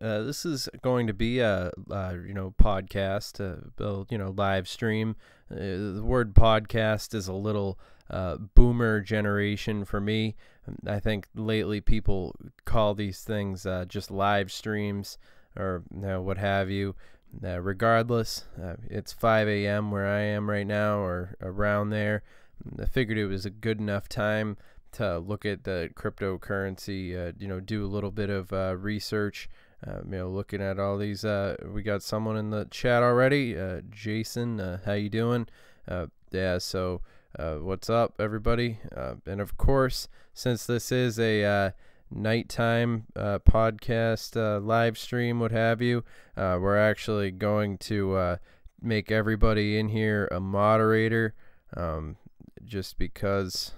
This is going to be a podcast, live stream. The word podcast is a little boomer generation for me. I think lately people call these things just live streams or what have you. Regardless, it's 5 a.m. where I am right now or around there. I figured it was a good enough time to look at the cryptocurrency, do a little bit of research, looking at all these. We got someone in the chat already. Jason, how you doing? So what's up, everybody? And of course, since this is a nighttime podcast, live stream, what have you, we're actually going to make everybody in here a moderator. Just because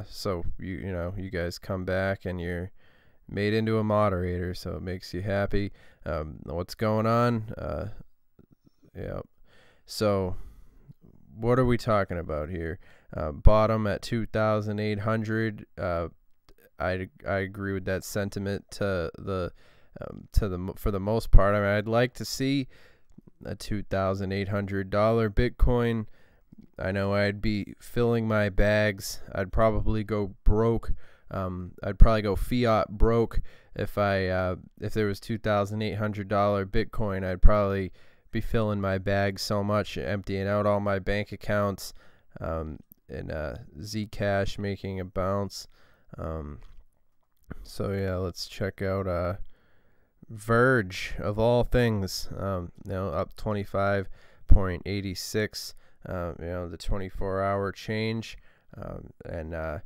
so you guys come back and you're made into a moderator, so it makes you happy. What's going on? So what are we talking about here? Bottom at 2,800. I agree with that sentiment for the most part. I mean, I'd like to see a $2,800 Bitcoin. I know I'd be filling my bags. I'd probably go broke. I'd probably go fiat broke if there was $2,800 Bitcoin. I'd probably be filling my bags so much, emptying out all my bank accounts, and Zcash making a bounce. So yeah, let's check out Verge of all things. Up 25.86. The 24-hour change, and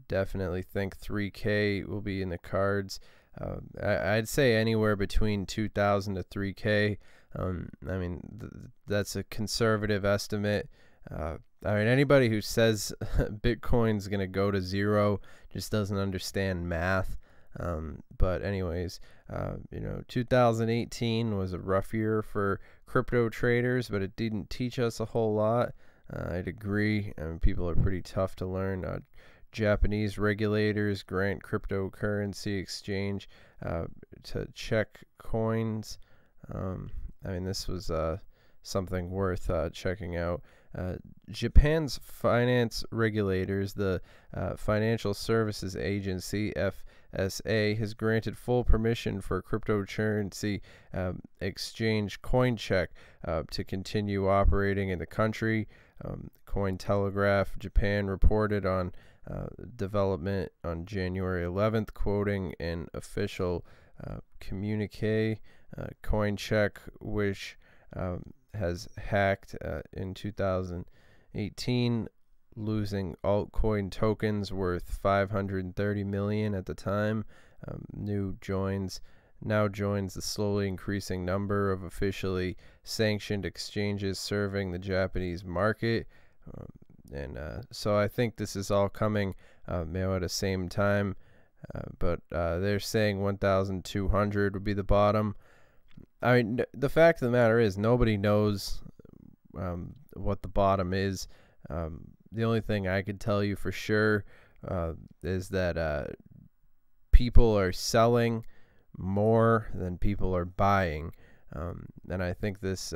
definitely think 3K will be in the cards. I'd say anywhere between 2,000 to 3K. That's a conservative estimate. Anybody who says Bitcoin's gonna go to zero just doesn't understand math. But anyways, 2018 was a rough year for crypto traders, but it didn't teach us a whole lot. I'd agree. People are pretty tough to learn. Japanese regulators grant cryptocurrency exchange to check coins. This was something worth checking out. Japan's finance regulators, the Financial Services Agency, FSA, has granted full permission for cryptocurrency exchange CoinCheck to continue operating in the country. Cointelegraph Japan reported on development on January 11th, quoting an official communique. CoinCheck, which has hacked in 2018, losing altcoin tokens worth $530 million at the time. Now joins the slowly increasing number of officially sanctioned exchanges serving the Japanese market. So I think this is all coming at the same time. But they're saying 1,200 would be the bottom. The fact of the matter is nobody knows what the bottom is. The only thing I could tell you for sure is that people are selling more than people are buying. And I think this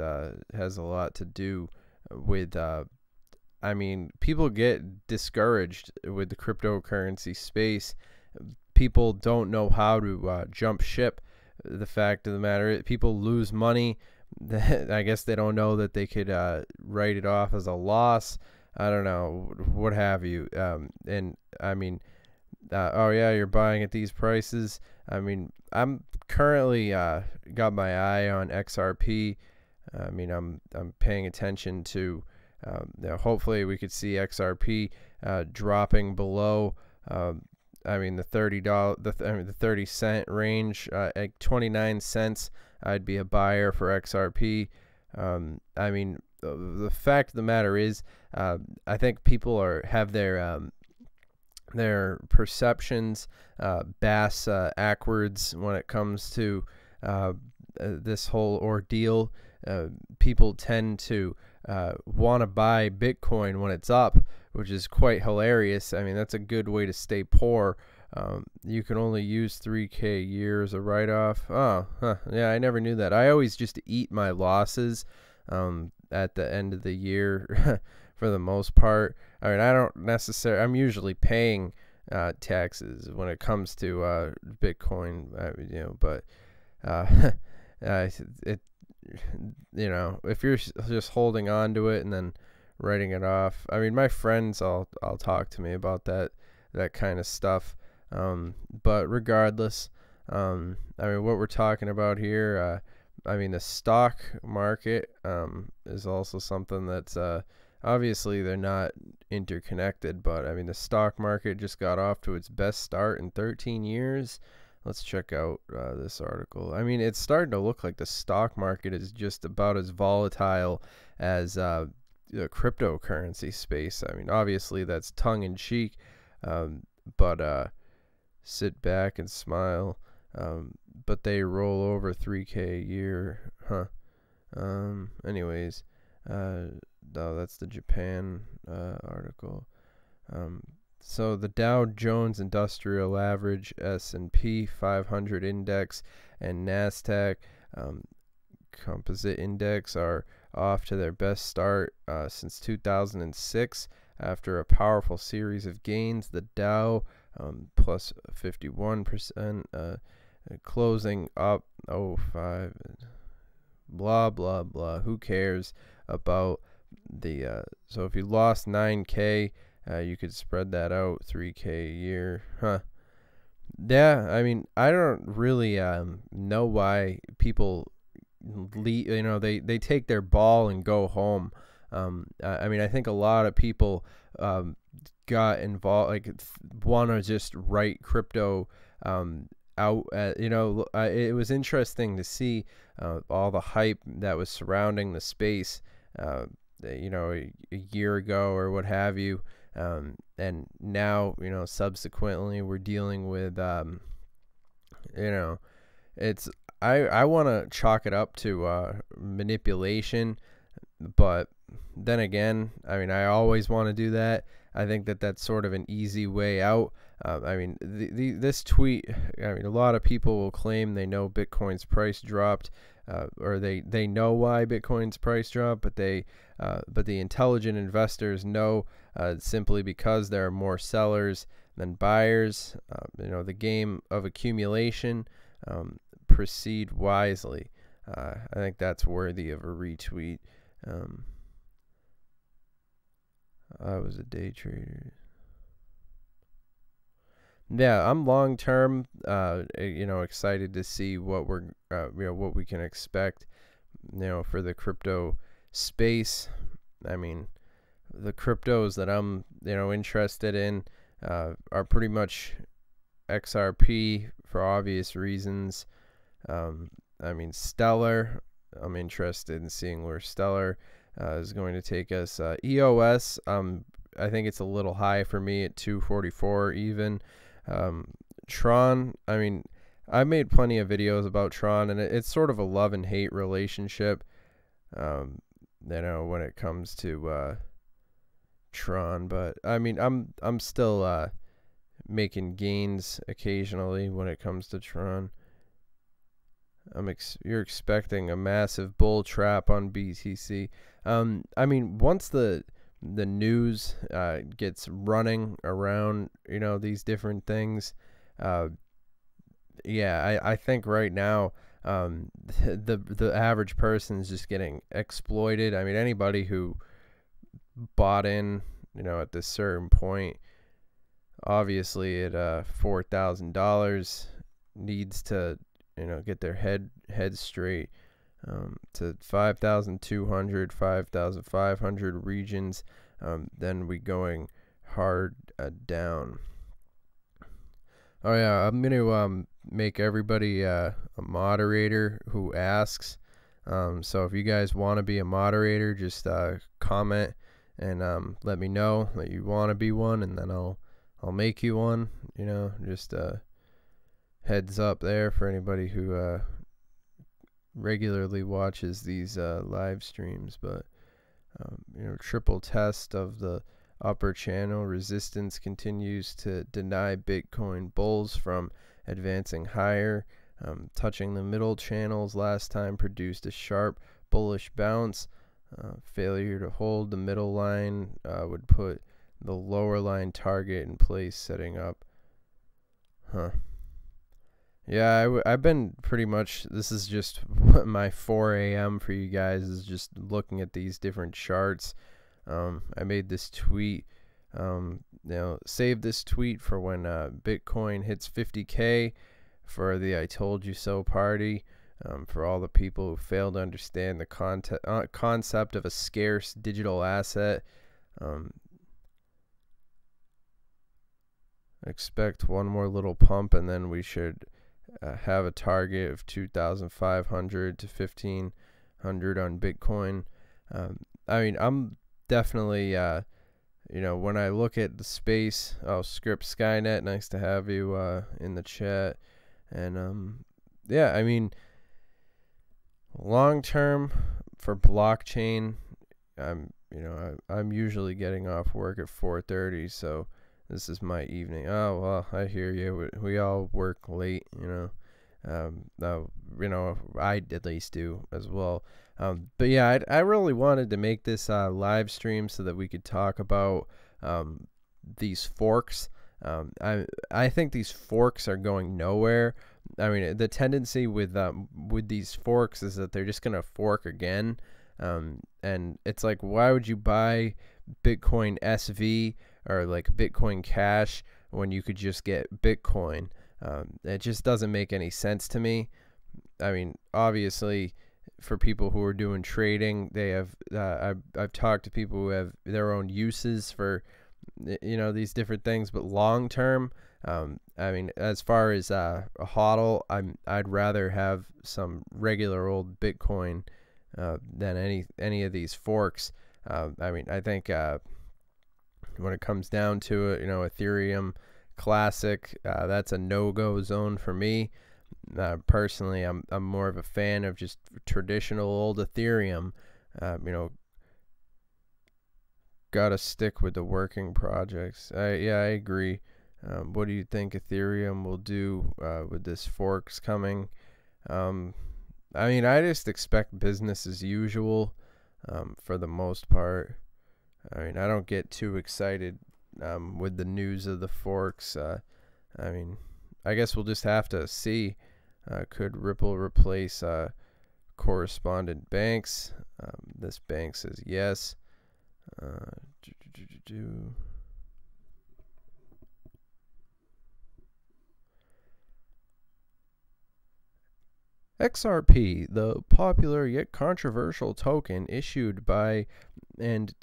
has a lot to do with, people get discouraged with the cryptocurrency space. People don't know how to jump ship. The fact of the matter is people lose money. I guess they don't know that they could write it off as a loss. I don't know, what have you. Oh yeah, you're buying at these prices. I'm currently got my eye on XRP. I'm paying attention to. Hopefully we could see XRP dropping below. The $30, the 30-cent range, at 29 cents, I'd be a buyer for XRP. The fact of the matter is, I think people have their perceptions backwards when it comes to this whole ordeal. People tend to want to buy Bitcoin when it's up, which is quite hilarious. That's a good way to stay poor. You can only use 3K a year as a write-off. Oh, huh. Yeah, I never knew that. I always just eat my losses at the end of the year for the most part. I mean, I don't necessarily, I'm usually paying taxes when it comes to Bitcoin, but it, if you're just holding on to it and then writing it off. I mean, my friends all talk to me about that kind of stuff. But regardless, I mean, what we're talking about here, I mean, the stock market is also something that's obviously they're not interconnected, but I mean, the stock market just got off to its best start in 13 years. Let's check out this article. I mean, it's starting to look like the stock market is just about as volatile as the cryptocurrency space. I mean, obviously that's tongue-in-cheek, but sit back and smile. But they roll over 3K a year, huh? Anyways, no, that's the Japan article. So the Dow Jones Industrial Average, S&P 500 Index, and NASDAQ Composite Index are off to their best start since 2006 after a powerful series of gains. The Dow plus 51%, closing up 5, blah blah blah. Who cares about the so if you lost 9K, you could spread that out 3K a year, huh? Yeah, I mean, I don't really know why people leave, they take their ball and go home. I mean, I think a lot of people got involved, like, want to just write crypto out. It was interesting to see all the hype that was surrounding the space, a year ago or what have you. And now, subsequently we're dealing with, it's, I want to chalk it up to manipulation, but then again, I mean, I always want to do that. I think that that's sort of an easy way out. I mean, this tweet, I mean, a lot of people will claim they know Bitcoin's price dropped, or they know why Bitcoin's price dropped, but the intelligent investors know simply because there are more sellers than buyers. The game of accumulation, proceed wisely. I think that's worthy of a retweet. I was a day trader. Yeah, I'm long term, excited to see what we're, what we can expect, for the crypto space. I mean, the cryptos that I'm, interested in, are pretty much XRP for obvious reasons. I mean, Stellar, I'm interested in seeing where Stellar is going to take us. EOS, I think it's a little high for me at 244 even. Tron, I mean, I made plenty of videos about Tron, and it's sort of a love and hate relationship, when it comes to Tron. But I mean, I'm still making gains occasionally when it comes to Tron. You're expecting a massive bull trap on BTC. I mean, once the news gets running around, these different things, yeah, I think right now the average person is just getting exploited. I mean, anybody who bought in, at this certain point, obviously at $4,000 needs to, get their head straight, to 5,200, 5,500 regions. Then we going hard down. Oh yeah, I'm gonna make everybody a moderator who asks. So if you guys want to be a moderator, just comment and let me know that you want to be one, and then I'll make you one. Just heads up there for anybody who regularly watches these live streams. But triple test of the upper channel resistance continues to deny Bitcoin bulls from advancing higher. Touching the middle channels last time produced a sharp bullish bounce. Failure to hold the middle line would put the lower line target in place, setting up. Yeah, I've been pretty much, this is just my 4 a.m. for you guys, is just looking at these different charts. I made this tweet, save this tweet for when Bitcoin hits 50K for the I told you so party, for all the people who fail to understand the concept of a scarce digital asset. Expect one more little pump and then we should have a target of 2,500 to 1,500 on Bitcoin. I mean, I'm definitely, when I look at the space, Script Skynet, nice to have you in the chat. And yeah, I mean, long term for blockchain, I'm usually getting off work at 4:30, so this is my evening. Oh, well, I hear you. We all work late, I at least do as well. But yeah, I really wanted to make this live stream so that we could talk about these forks. I think these forks are going nowhere. I mean, the tendency with these forks is that they're just gonna fork again. And it's like, why would you buy Bitcoin SV or like Bitcoin Cash when you could just get Bitcoin? It just doesn't make any sense to me. I mean, obviously, for people who are doing trading, they have. I've talked to people who have their own uses for, these different things. But long term, I mean, as far as a hodl, I'd rather have some regular old Bitcoin than any of these forks. I mean, I think when it comes down to it, Ethereum Classic, that's a no-go zone for me. Personally, I'm more of a fan of just traditional old Ethereum. Gotta stick with the working projects. I agree. What do you think Ethereum will do with this forks coming? I mean, I just expect business as usual for the most part. I mean, I don't get too excited with the news of the forks. I mean, I guess we'll just have to see. Could Ripple replace correspondent banks? This bank says yes. XRP, the popular yet controversial token issued by the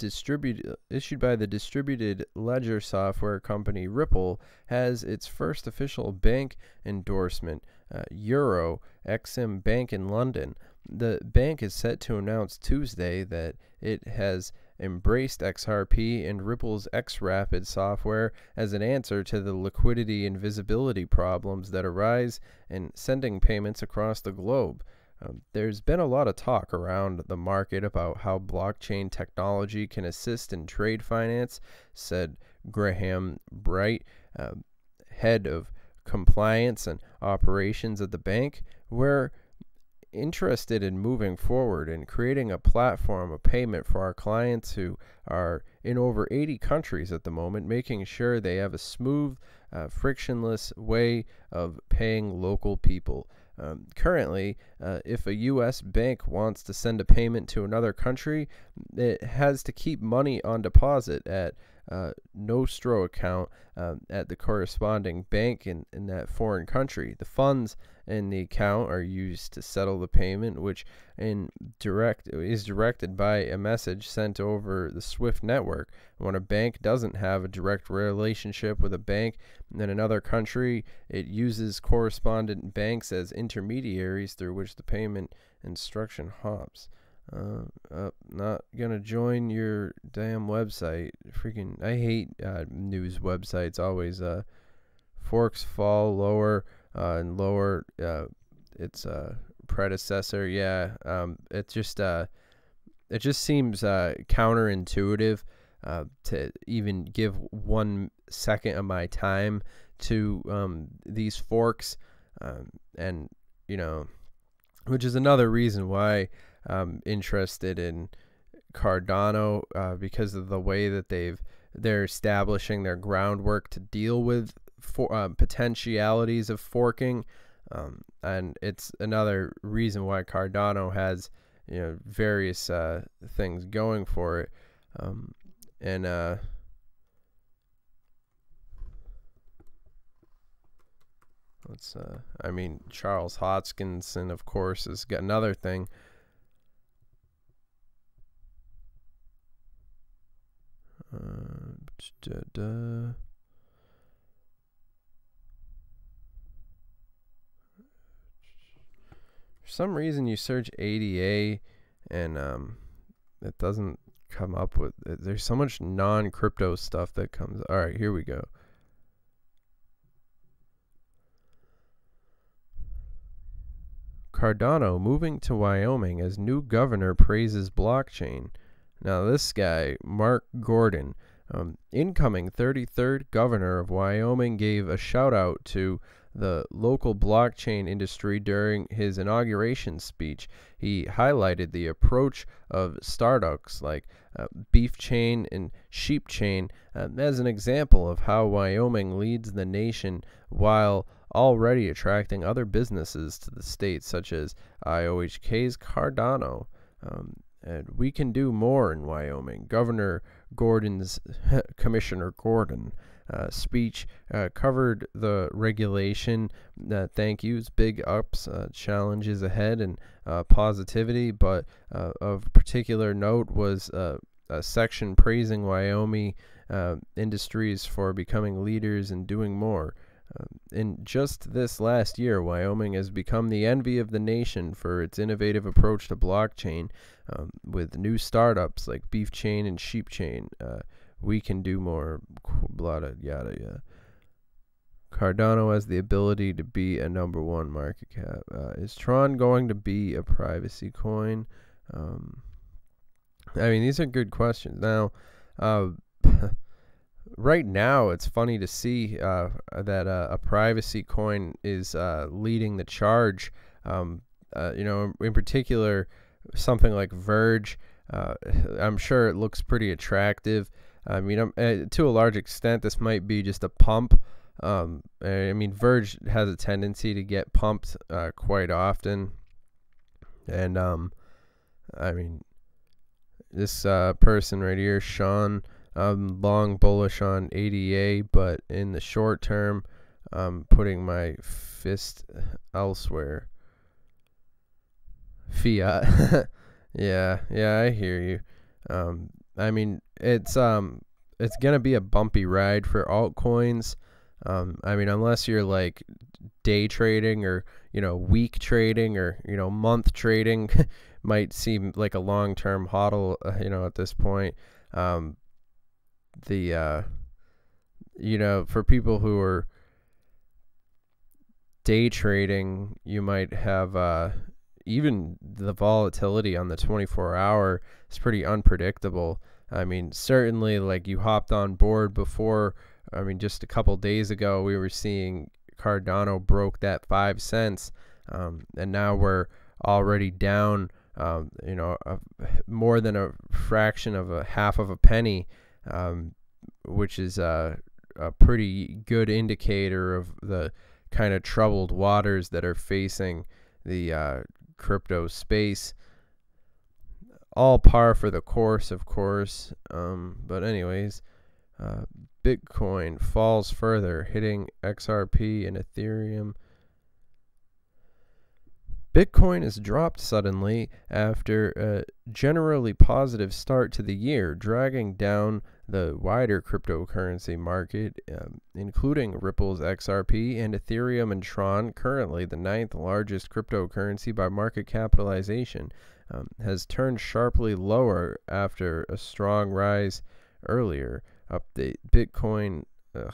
distributed ledger software company Ripple, has its first official bank endorsement, Euro Exim Bank in London. The bank is set to announce Tuesday that it has embraced XRP and Ripple's XRapid software as an answer to the liquidity and visibility problems that arise in sending payments across the globe. There's been a lot of talk around the market about how blockchain technology can assist in trade finance, said Graham Bright, head of compliance and operations at the bank. We're interested in moving forward and creating a platform of payment for our clients who are in over 80 countries at the moment, making sure they have a smooth, frictionless way of paying local people. Currently, if a U.S. bank wants to send a payment to another country, it has to keep money on deposit at Nostro account at the corresponding bank in that foreign country. The funds in the account are used to settle the payment, which is directed by a message sent over the SWIFT network. When a bank doesn't have a direct relationship with a bank in another country, it uses correspondent banks as intermediaries through which the payment instruction hops. Not gonna join your damn website. Freaking, I hate news websites. Always forks fall lower and lower its predecessor. Yeah, it just seems counterintuitive. to even give 1 second of my time to these forks, and you know, which is another reason why I'm interested in Cardano, because of the way that they're establishing their groundwork to deal with potentialities of forking, and it's another reason why Cardano has, you know, various things going for it, and I mean, Charles Hodgkinson, of course, has got another thing. For some reason you search ADA and it doesn't come up with it. There's so much non-crypto stuff that comes. All right, here we go. Cardano moving to Wyoming as new governor praises blockchain. Now this guy, Mark Gordon, incoming 33rd governor of Wyoming, gave a shout out to the local blockchain industry during his inauguration speech. He highlighted the approach of startups like Beef Chain and Sheep Chain as an example of how Wyoming leads the nation while already attracting other businesses to the state, such as IOHK's Cardano. And we can do more in Wyoming. Governor Gordon's Commissioner Gordon speech covered the regulation, thank yous, big ups, challenges ahead, and positivity. But of particular note was a section praising Wyoming industries for becoming leaders and doing more. In just this last year, Wyoming has become the envy of the nation for its innovative approach to blockchain, with new startups like Beef Chain and Sheep Chain. We can do more, blah, yada, yada. Cardano has the ability to be a #1 market cap. Is Tron going to be a privacy coin? I mean, these are good questions. Now, right now, it's funny to see that a privacy coin is leading the charge. You know, in particular, something like Verge. I'm sure it looks pretty attractive. I mean, to a large extent, this might be just a pump. I mean, Verge has a tendency to get pumped quite often. And, I mean, this person right here, Sean, long bullish on ADA, but in the short term, I'm putting my fist elsewhere. Fiat. yeah, I hear you. I mean, it's gonna be a bumpy ride for altcoins. I mean, unless you're like day trading or, you know, week trading or, you know, month trading, might seem like a long-term hodl, you know, at this point. You know, for people who are day trading, you might have even the volatility on the 24-hour is pretty unpredictable. I mean, certainly, like, you hopped on board before. I mean, just a couple days ago, we were seeing Cardano broke that 5 cents, and now we're already down, you know, more than a fraction of a half of a penny, which is a pretty good indicator of the kind of troubled waters that are facing the crypto space. All par for the course, of course. But anyways, Bitcoin falls further, hitting XRP and Ethereum. Bitcoin has dropped suddenly after a generally positive start to the year, dragging down the wider cryptocurrency market, including Ripple's XRP and Ethereum and Tron, currently the 9th largest cryptocurrency by market capitalization, has turned sharply lower after a strong rise earlier. Update: Bitcoin. I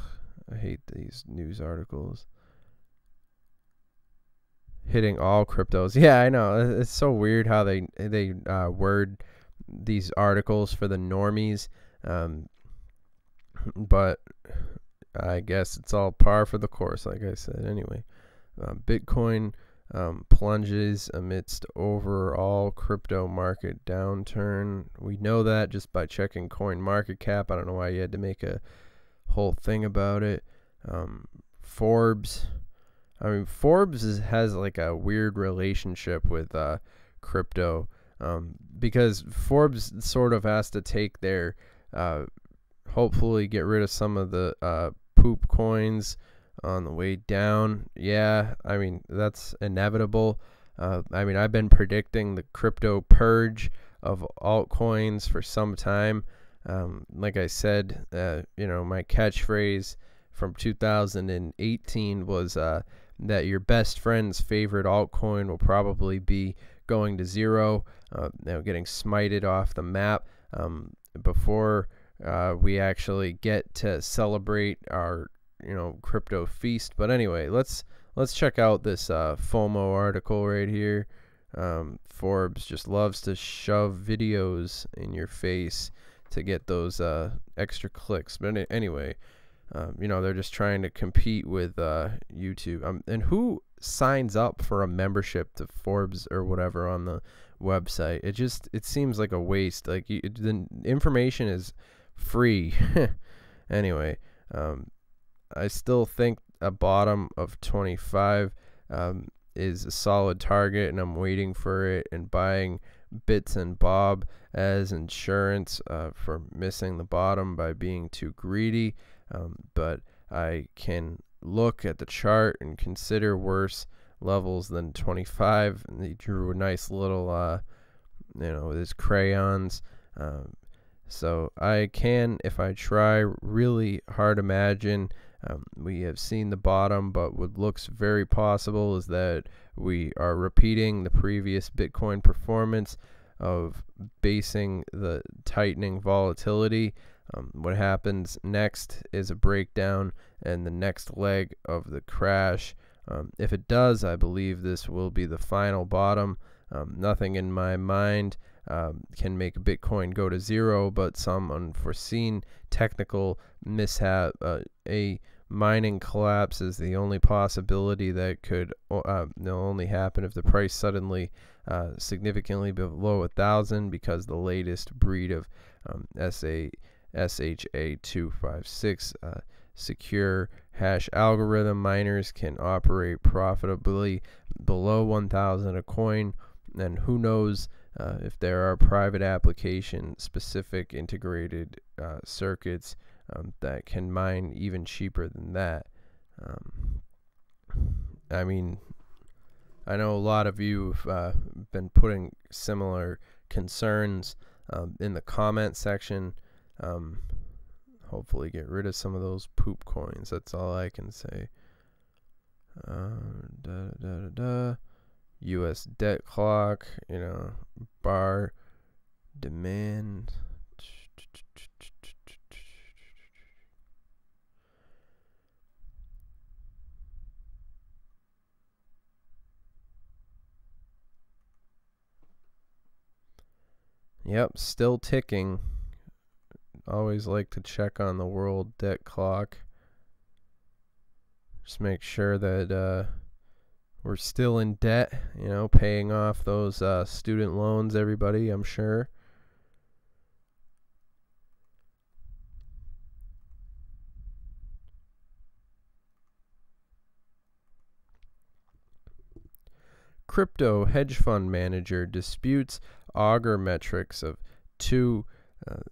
hate these news articles. Hitting all cryptos. Yeah, I know. It's so weird how they word these articles for the normies. But I guess it's all par for the course, like I said. Anyway, Bitcoin plunges amidst overall crypto market downturn. We know that just by checking coin market cap. I don't know why you had to make a whole thing about it. Forbes has like a weird relationship with crypto, because Forbes sort of has to take their hopefully get rid of some of the poop coins on the way down. Yeah, I mean, that's inevitable. I mean, I've been predicting the crypto purge of altcoins for some time. Like I said, my catchphrase from 2018 was that your best friend's favorite altcoin will probably be going to zero, getting smited off the map before we actually get to celebrate our crypto feast. But anyway, let's check out this FOMO article right here. Forbes just loves to shove videos in your face to get those extra clicks. But anyway, they're just trying to compete with YouTube. And who signs up for a membership to Forbes or whatever on the website? It seems like a waste. Like the information is free. Anyway, I still think a bottom of 25 is a solid target, and I'm waiting for it and buying bits and bob as insurance for missing the bottom by being too greedy. But I can look at the chart and consider worse levels than 25. And he drew a nice little, with his crayons. So I can, if I try really hard, imagine we have seen the bottom, but what looks very possible is that we are repeating the previous Bitcoin performance of basing the tightening volatility. What happens next is a breakdown and the next leg of the crash. If it does, I believe this will be the final bottom. Nothing in my mind can make Bitcoin go to zero, but some unforeseen technical mishap, a mining collapse is the only possibility that could only happen if the price suddenly significantly below 1,000, because the latest breed of SHA-256 secure hash algorithm miners can operate profitably below 1,000 a coin. And who knows if there are private application specific integrated circuits that can mine even cheaper than that. I mean, I know a lot of you have been putting similar concerns in the comment section. Hopefully get rid of some of those poop coins. That's all I can say. US debt clock, bar demand. Yep, still ticking. Always like to check on the world debt clock. Just make sure that we're still in debt, paying off those student loans, everybody, I'm sure. Crypto hedge fund manager disputes Augur metrics of 2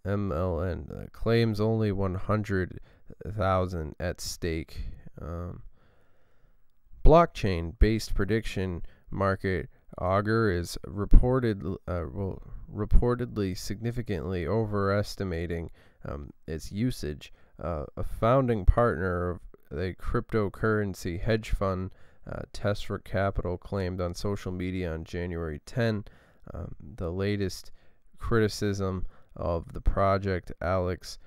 MLN, claims only 100,000 at stake. Blockchain-based prediction market Augur is reportedly significantly overestimating its usage. A founding partner of the cryptocurrency hedge fund Test for Capital claimed on social media on January 10. The latest criticism of the project, Alex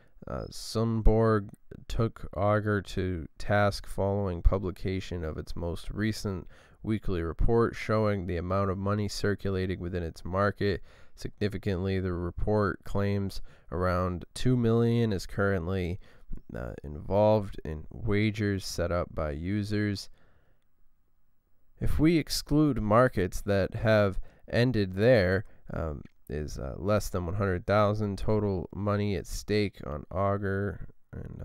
Sundborg, took Augur to task following publication of its most recent weekly report showing the amount of money circulating within its market. Significantly, the report claims around 2 million is currently involved in wagers set up by users. If we exclude markets that have ended there, is less than 100,000 total money at stake on Augur. And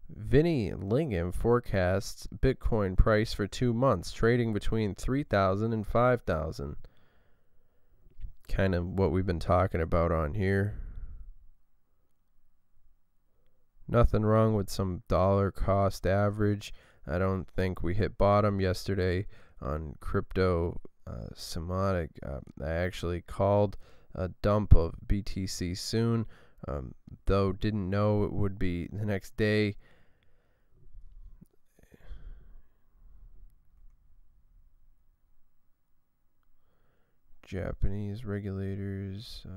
Vinny Lingham forecasts Bitcoin price for 2 months, trading between 3,000 and 5,000. Kind of what we've been talking about on here. Nothing wrong with some dollar cost average. I don't think we hit bottom yesterday on crypto. Semantic. I actually called a dump of BTC soon, though didn't know it would be the next day. Japanese regulators.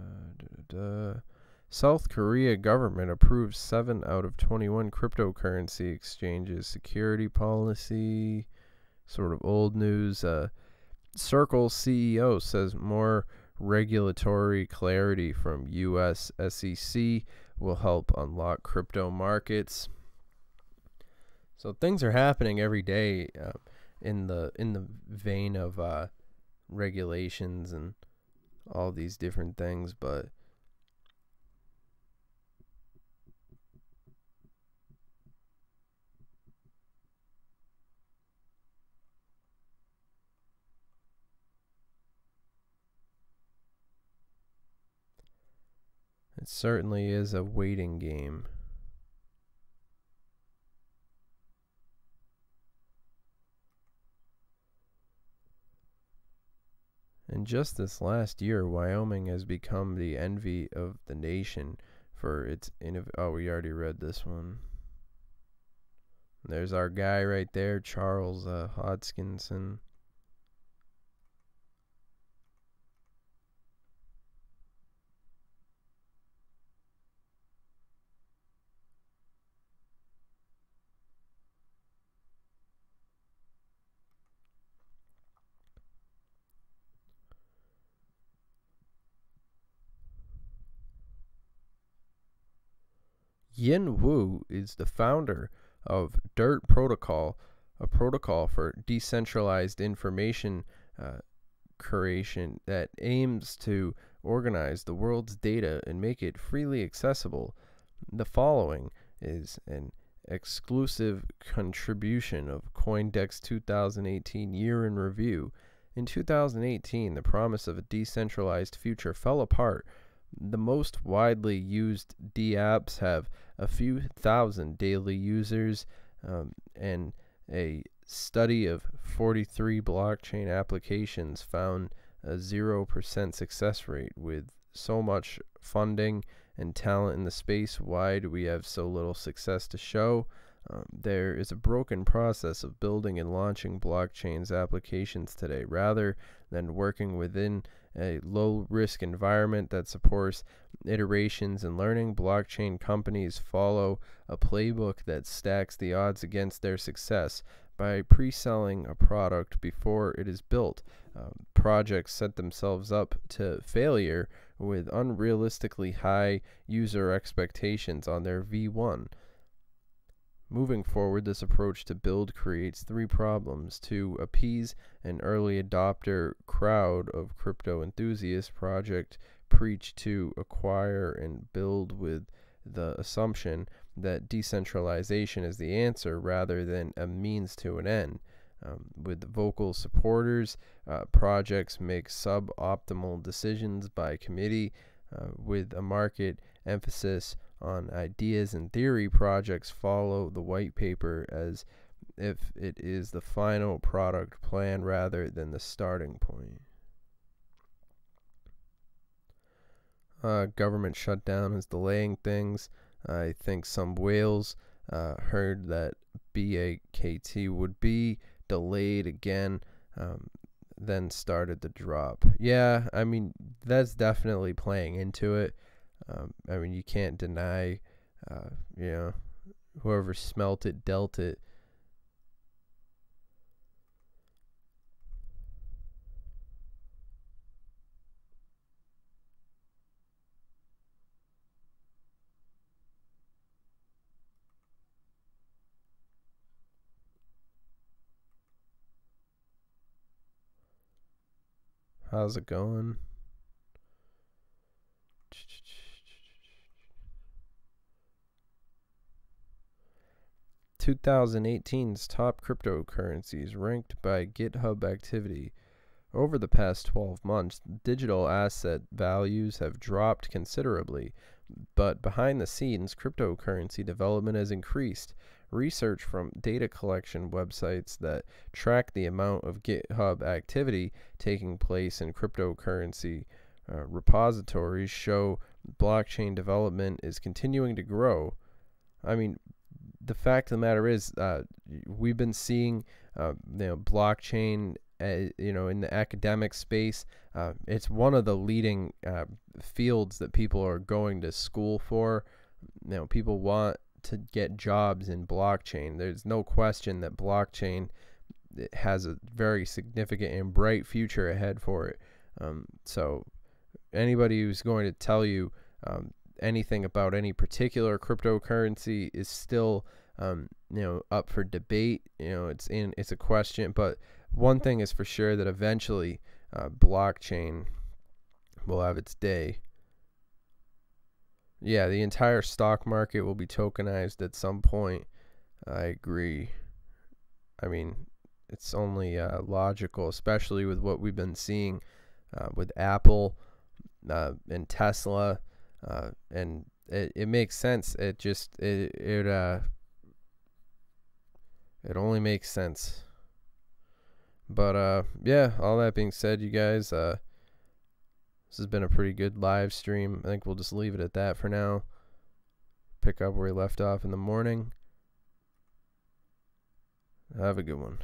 South Korea government approves 7 out of 21 cryptocurrency exchanges security policy. Sort of old news. Circle CEO says more regulatory clarity from U.S. SEC will help unlock crypto markets. So things are happening every day in the vein of regulations and all these different things, but it certainly is a waiting game. And just this last year, Wyoming has become the envy of the nation for its oh, we already read this one. There's our guy right there, Charles Hodgkinson. Yin Wu is the founder of DIRT Protocol, a protocol for decentralized information creation that aims to organize the world's data and make it freely accessible. The following is an exclusive contribution of CoinDex 2018 Year in Review. In 2018, the promise of a decentralized future fell apart. The most widely used dApps have a few thousand daily users, and a study of 43 blockchain applications found a 0% success rate. With so much funding and talent in the space, why do we have so little success to show? There is a broken process of building and launching blockchain's applications today. Rather than working within a low-risk environment that supports iterations and learning, blockchain companies follow a playbook that stacks the odds against their success. By pre-selling a product before it is built, projects set themselves up to failure with unrealistically high user expectations on their V1. Moving forward, this approach to build creates 3 problems. To appease an early adopter crowd of crypto enthusiasts, project preach to acquire and build with the assumption that decentralization is the answer rather than a means to an end. With vocal supporters, projects make suboptimal decisions by committee. With a market emphasis on ideas and theory, projects follow the white paper as if it is the final product plan rather than the starting point. Government shutdown is delaying things. I think some whales heard that BAKT would be delayed again, then started to drop. Yeah, I mean, that's definitely playing into it. I mean, you can't deny, whoever smelt it, dealt it. How's it going? "2018's top cryptocurrencies ranked by GitHub activity. Over the past 12 months, digital asset values have dropped considerably, but behind the scenes, cryptocurrency development has increased. Research from data collection websites that track the amount of GitHub activity taking place in cryptocurrency repositories show blockchain development is continuing to grow." I mean, the fact of the matter is, we've been seeing, blockchain, in the academic space. It's one of the leading fields that people are going to school for. People want to get jobs in blockchain. There's no question that blockchain has a very significant and bright future ahead for it. So anybody who's going to tell you anything about any particular cryptocurrency is still up for debate. It's a question, but one thing is for sure, that eventually blockchain will have its day. Yeah, the entire stock market will be tokenized at some point. I agree. I mean, it's only logical, especially with what we've been seeing with Apple and Tesla, and it makes sense. It only makes sense. But yeah, all that being said, you guys, this has been a pretty good live stream. I think we'll just leave it at that for now. Pick up where we left off in the morning. Have a good one.